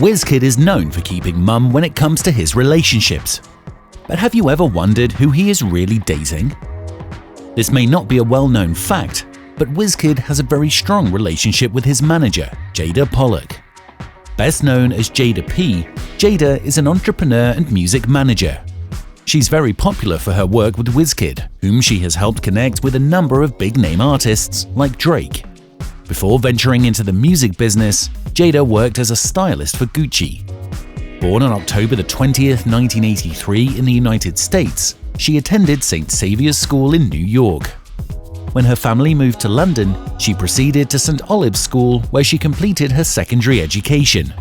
Wizkid is known for keeping mum when it comes to his relationships. But have you ever wondered who he is really dating? This may not be a well-known fact, but Wizkid has a very strong relationship with his manager, Jada Pollock. Best known as Jada P, Jada is an entrepreneur and music manager. She's very popular for her work with Wizkid, whom she has helped connect with a number of big-name artists like Drake. Before venturing into the music business, Jada worked as a stylist for Gucci. Born on October 20th, 1983 in the United States, she attended St. Saviour's School in New York. When her family moved to London, she proceeded to St. Olave's School where she completed her secondary education.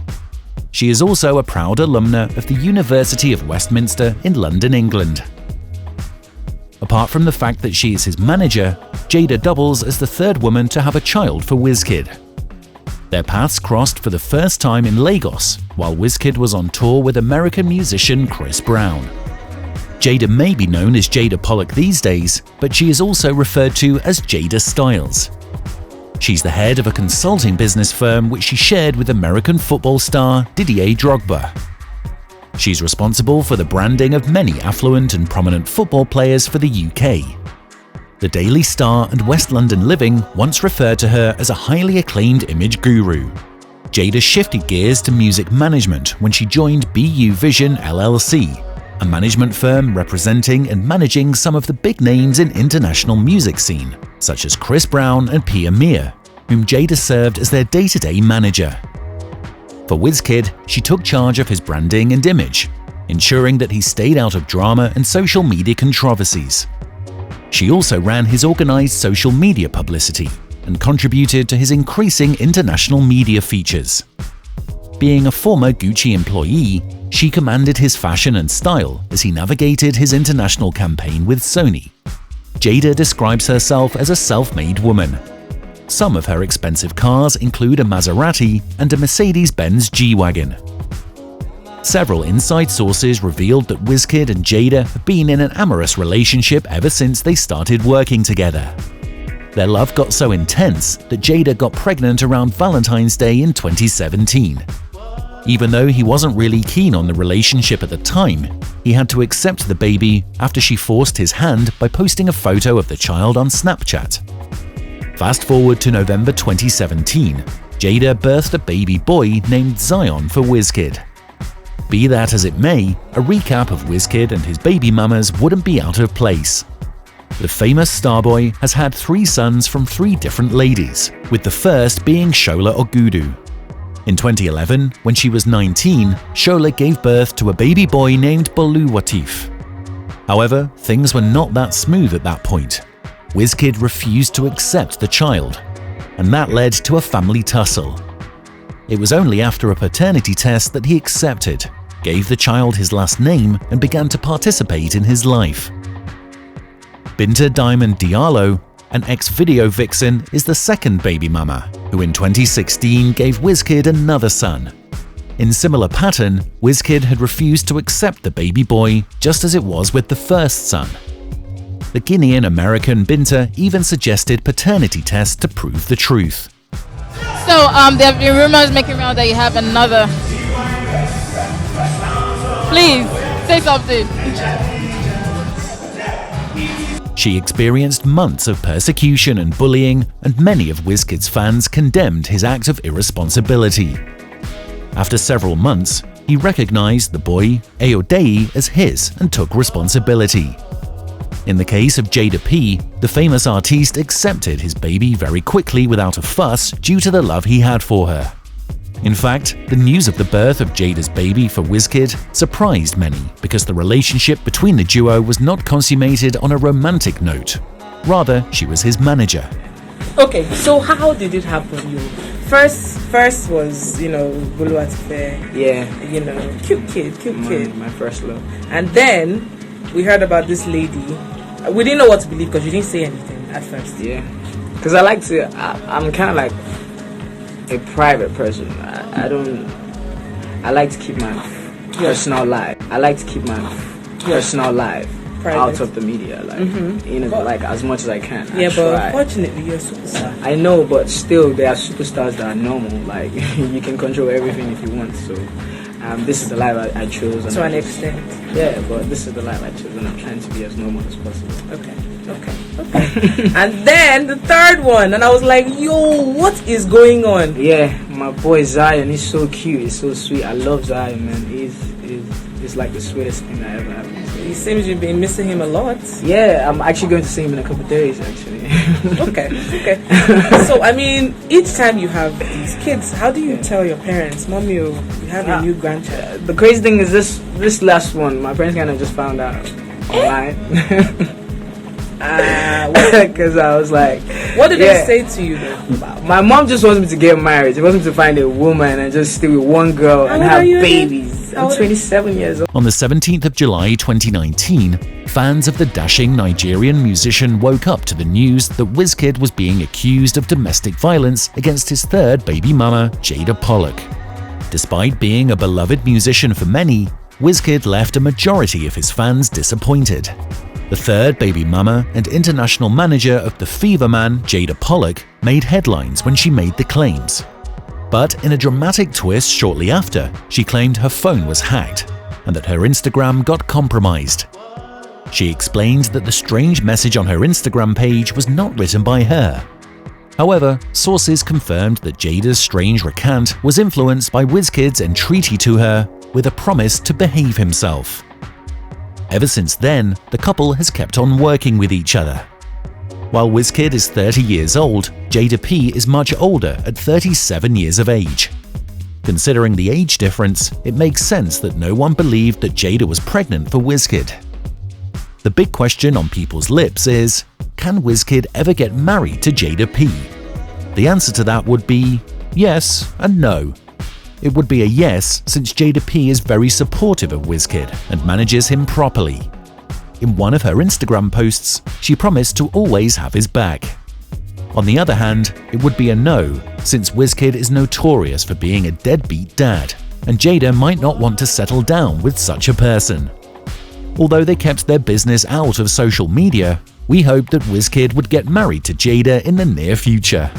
She is also a proud alumna of the University of Westminster in London, England. Apart from the fact that she is his manager, Jada doubles as the third woman to have a child for Wizkid. Their paths crossed for the first time in Lagos, while Wizkid was on tour with American musician Chris Brown. Jada may be known as Jada Pollock these days, but she is also referred to as Jada Styles. She's the head of a consulting business firm which she shared with American football star Didier Drogba. She's responsible for the branding of many affluent and prominent football players for the UK. The Daily Star and West London Living once referred to her as a highly acclaimed image guru. Jada shifted gears to music management when she joined BU Vision LLC, a management firm representing and managing some of the big names in international music scene, such as Chris Brown and Pia Mir, whom Jada served as their day-to-day manager. For Wizkid, she took charge of his branding and image, ensuring that he stayed out of drama and social media controversies. She also ran his organized social media publicity and contributed to his increasing international media features. Being a former Gucci employee, she commanded his fashion and style as he navigated his international campaign with Sony. Jada describes herself as a self-made woman. Some of her expensive cars include a Maserati and a Mercedes-Benz G-Wagon. Several inside sources revealed that Wizkid and Jada have been in an amorous relationship ever since they started working together. Their love got so intense that Jada got pregnant around Valentine's Day in 2017. Even though he wasn't really keen on the relationship at the time, he had to accept the baby after she forced his hand by posting a photo of the child on Snapchat. Fast forward to November 2017, Jada birthed a baby boy named Zion for Wizkid. Be that as it may, a recap of Wizkid and his baby mamas wouldn't be out of place. The famous starboy has had 3 sons from 3 different ladies, with the first being Shola Ogudu. In 2011, when she was 19, Shola gave birth to a baby boy named Bolu Watif. However, things were not that smooth at that point. Wizkid refused to accept the child, and that led to a family tussle. It was only after a paternity test that he accepted, gave the child his last name, and began to participate in his life. Binta Diamond Diallo, an ex-video vixen, is the second baby mama, who in 2016 gave Wizkid another son. In similar pattern, Wizkid had refused to accept the baby boy, just as it was with the first son. The Guinean-American Binta even suggested paternity tests to prove the truth. So, there have been rumors making around that you have another. Please, say something. She experienced months of persecution and bullying, and many of Wizkid's fans condemned his act of irresponsibility. After several months, he recognized the boy, Ayodele, as his and took responsibility. In the case of Jada P, the famous artiste accepted his baby very quickly without a fuss due to the love he had for her. In fact, the news of the birth of Jada's baby for Wizkid surprised many because the relationship between the duo was not consummated on a romantic note. Rather, she was his manager. Okay, so how did it happen? First was, Bulu Atife. Yeah. Cute kid. My first love. And then we heard about this lady. We didn't know what to believe because you didn't say anything at first. Yeah. Because I'm kind of like a private person. I like to keep my personal life. out of the media, like like as much as I can. Yeah, I but try. unfortunately, you're a superstar. I know, but still, there are superstars that are normal. Like you can control everything if you want. So, this is the life I chose. To an extent. Yeah, but this is the life I chose, and I'm trying to be as normal as possible. Okay. And then the third one, and I was like, yo, what is going on? Yeah, my boy Zion, he's so cute, he's so sweet. I love Zion, man. He's like the sweetest thing that ever happened. It seems you've been missing him a lot. Yeah, I'm actually going to see him in a couple of days, actually. Okay. So, I mean, each time you have these kids, how do you tell your parents, Mommy, you have a new grandchild? The crazy thing is this last one, my parents kind of just found out online. Because I was like, what did they say to you though? My mom just wants me to get married. She wants me to find a woman and just stay with one girl and have babies. I'm 27 years old. On the 17th of July 2019, fans of the dashing Nigerian musician woke up to the news that Wizkid was being accused of domestic violence against his third baby mama, Jada Pollock. Despite being a beloved musician for many, Wizkid left a majority of his fans disappointed. The third baby mama and international manager of the Fever Man, Jada Pollock, made headlines when she made the claims. But in a dramatic twist shortly after, she claimed her phone was hacked and that her Instagram got compromised. She explained that the strange message on her Instagram page was not written by her. However, sources confirmed that Jada's strange recant was influenced by Wizkid's entreaty to her with a promise to behave himself. Ever since then, the couple has kept on working with each other. While Wizkid is 30 years old, Jada P is much older at 37 years of age. Considering the age difference, it makes sense that no one believed that Jada was pregnant for Wizkid. The big question on people's lips is, can Wizkid ever get married to Jada P? The answer to that would be yes and no. It would be a yes since Jada P is very supportive of Wizkid and manages him properly. In one of her Instagram posts, she promised to always have his back. On the other hand, it would be a no since Wizkid is notorious for being a deadbeat dad, and Jada might not want to settle down with such a person. Although they kept their business out of social media, we hoped that Wizkid would get married to Jada in the near future.